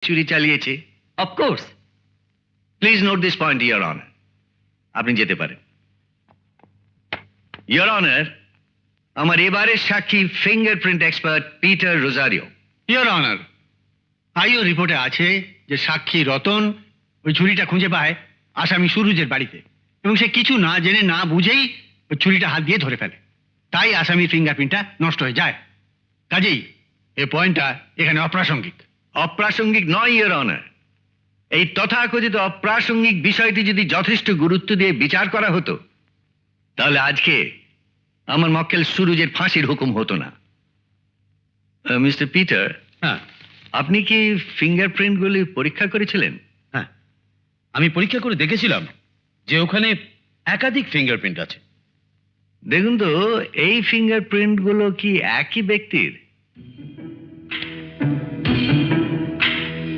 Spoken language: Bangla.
চুরি চালিয়েছে। Of course. Please note this point, your honour. আপনি যেতে পারেন। ইয়োর অনার, আমার এবারের সাক্ষী fingerprint expert Peter Rosario. Your honour, IO রিপোর্টে আছে যে সাক্ষী রতন ওই ছুরিটা খুঁজে পায় আসামি সুরুজের বাড়িতে, এবং সে কিছু না জেনে না বুঝেই ওই ছুরিটা হাত দিয়ে ধরে ফেলে। তাই আসামির ফিঙ্গারপ্রিন্টটা নষ্ট হয়ে যায়। কাজেই এই পয়েন্টটা এখানে অপ্রাসঙ্গিক। অপ্রাসঙ্গিক নয় ইয়োর অনার। এই তথাকথিত অপ্রাসঙ্গিক বিষয়টি যদি যথেষ্ট গুরুত্ব দিয়ে বিচার করা হতো, তাহলে আজকে আমার মক্কেল সুরুজের ফাঁসির হুকুম হতো না। মিস্টার পিটার, হ্যাঁ আপনি কি ফিঙ্গারপ্রিন্টগুলি পরীক্ষা করেছিলেন? হ্যাঁ, আমি পরীক্ষা করে দেখেছিলাম যে ওখানে একাধিক ফিঙ্গারপ্রিন্ট আছে। দেখুন তো, এই ফিঙ্গারপ্রিন্টগুলো কি একই ব্যক্তির?